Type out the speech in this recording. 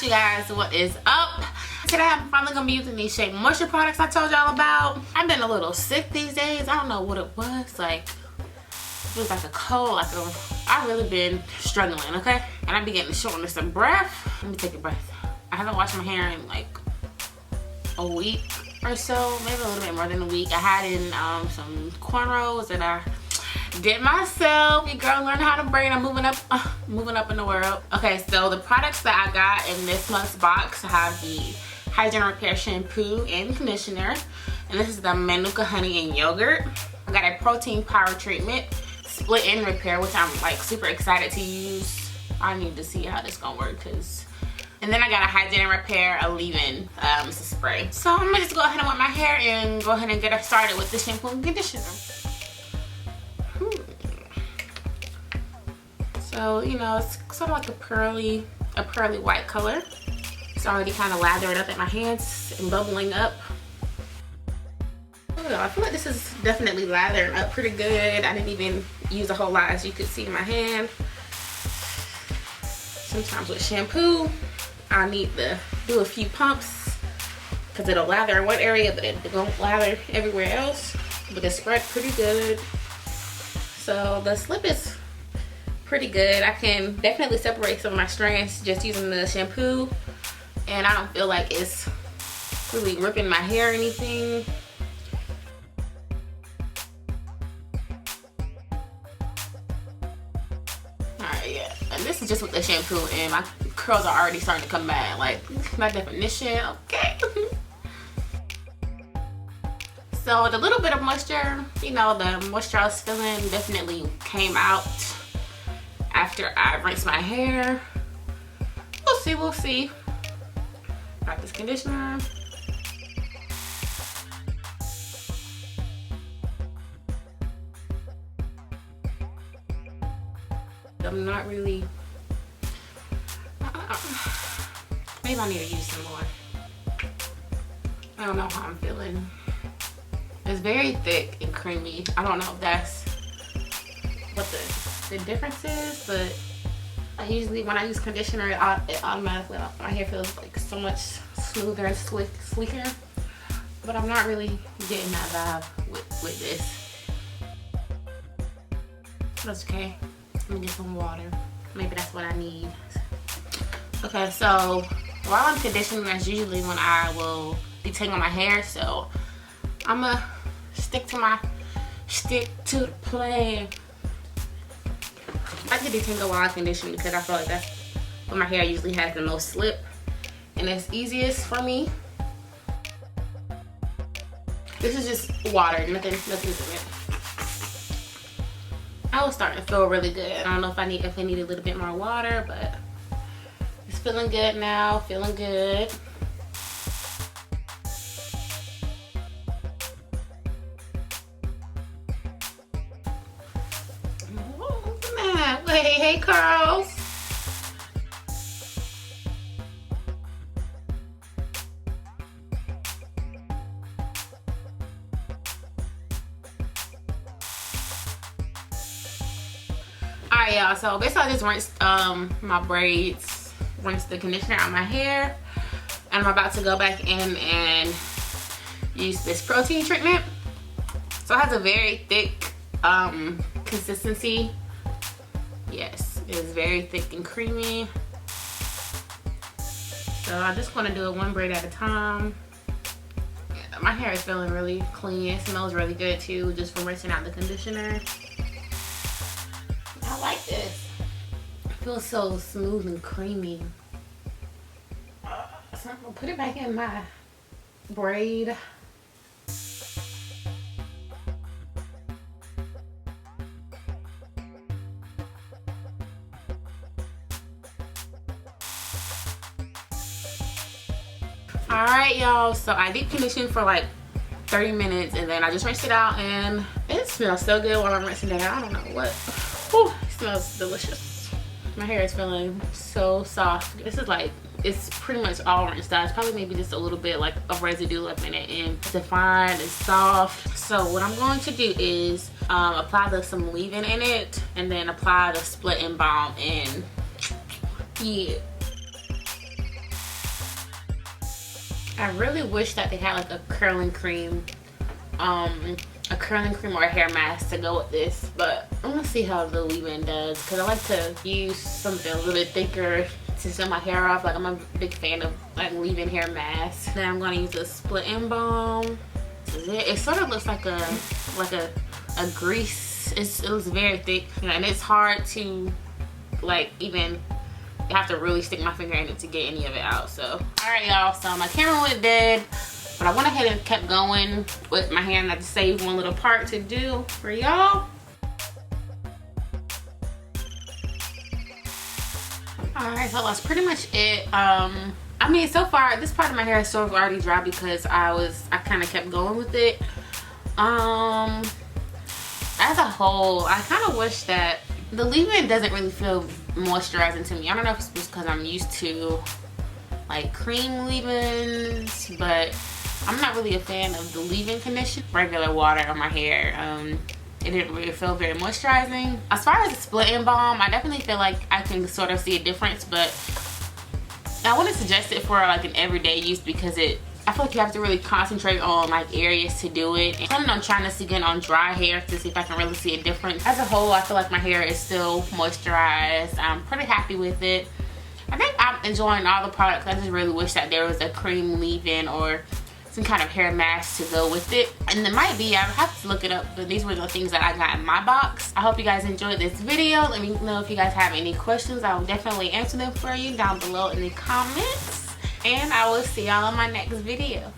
you guys, what is up? Today I'm finally gonna be using these Shea moisture products I told y'all about. I've been a little sick these days. I don't know what it was. Like, it was like a cold. I've really been struggling, okay? And I be getting shortness of breath. Let me take a breath. I haven't washed my hair in like a week or so, maybe a little bit more than a week. I had in some cornrows that I did myself. Your girl learned how to braid. I'm moving up in the world. Okay, so the products that I got in this month's box, I have the Hydrate Repair shampoo and conditioner, and this is the Manuka honey and yogurt. I got a protein power treatment, split and repair, which I'm like super excited to use. I need to see how this gonna work, and then I got a Hydrate and Repair, a leave-in spray. So I'm gonna just go ahead and wet my hair and go ahead and get us started with the shampoo and conditioner. So, you know, it's sort of like a pearly white color. It's already kind of lathered up at my hands and bubbling up. Oh, I feel like this is definitely lathered up pretty good. I didn't even use a whole lot, as you could see in my hand. Sometimes with shampoo, I need to do a few pumps because it'll lather in one area, but it won't lather everywhere else. But it's spread pretty good. So the slip is pretty good. I can definitely separate some of my strands just using the shampoo, and I don't feel like it's really ripping my hair or anything. Alright, yeah. And this is just with the shampoo, and my curls are already starting to come back. Like, my definition, okay. So the little bit of moisture, you know, the moisture I was feeling definitely came out after I rinsed my hair. We'll see. Got this conditioner. I'm not really, maybe I need to use some more. I don't know how I'm feeling. It's very thick and creamy. I don't know if that's what the difference is, but I usually, when I use conditioner, it automatically, my hair feels like so much smoother and sleeker. But I'm not really getting that vibe with this. That's okay. Let me get some water. Maybe that's what I need. Okay, so while I'm conditioning, that's usually when I will detangle my hair. So I'm gonna stick to the plan. I can detangle while I condition because I feel like that's when my hair usually has the most slip and it's easiest for me. This is just water, nothing's in it. I was starting to feel really good. I don't know if I need a little bit more water, but it's feeling good now, feeling good. Hey curls. Alright, y'all, so basically I just rinsed my braids, rinsed the conditioner out of my hair, and I'm about to go back in and use this protein treatment. So it has a very thick consistency. Yes, it is very thick and creamy. So I just want to do it one braid at a time. Yeah, my hair is feeling really clean. It smells really good too, just from rinsing out the conditioner. I like this. It feels so smooth and creamy. So I'm gonna put it back in my braid. Alright, y'all, so I deep conditioned for like 30 minutes and then I just rinsed it out, and it smells so good while I'm rinsing it out. I don't know what. Whew, it smells delicious. My hair is feeling so soft. This is like, it's pretty much all rinsed out. It's probably maybe just a little bit like of residue left in it, and it's defined and soft. So what I'm going to do is apply some leave-in in it, and then apply the split and balm in. Yeah. I really wish that they had like a curling cream or a hair mask to go with this, but I'm gonna see how the leave-in does, because I like to use something a little bit thicker to set my hair off. Like, I'm a big fan of like leave-in hair masks. Then I'm gonna use a split-in balm. This is it. It sort of looks like a grease. It looks very thick, and it's hard to like even. I have to really stick my finger in it to get any of it out. So, all right, y'all. So my camera went dead, but I went ahead and kept going with my hand. I just saved one little part to do for y'all. All right, so that's pretty much it. I mean, so far this part of my hair is sort of already dry because I kind of kept going with it. As a whole, I kind of wish that the leave-in doesn't really feel moisturizing to me. I don't know if it's just because I'm used to like cream leave-ins, but I'm not really a fan of the leave-in conditioner. Regular water on my hair. It didn't really feel very moisturizing. As far as the split-in balm, I definitely feel like I can sort of see a difference, but I wouldn't suggest it for like an everyday use because I feel like you have to really concentrate on like areas to do it. I'm planning on trying this again on dry hair to see if I can really see a difference. As a whole, I feel like my hair is still moisturized. I'm pretty happy with it. I think I'm enjoying all the products. I just really wish that there was a cream leave-in or some kind of hair mask to go with it. And there might be, I have to look it up, but these were the things that I got in my box. I hope you guys enjoyed this video. Let me know if you guys have any questions. I will definitely answer them for you down below in the comments. And I will see y'all in my next video.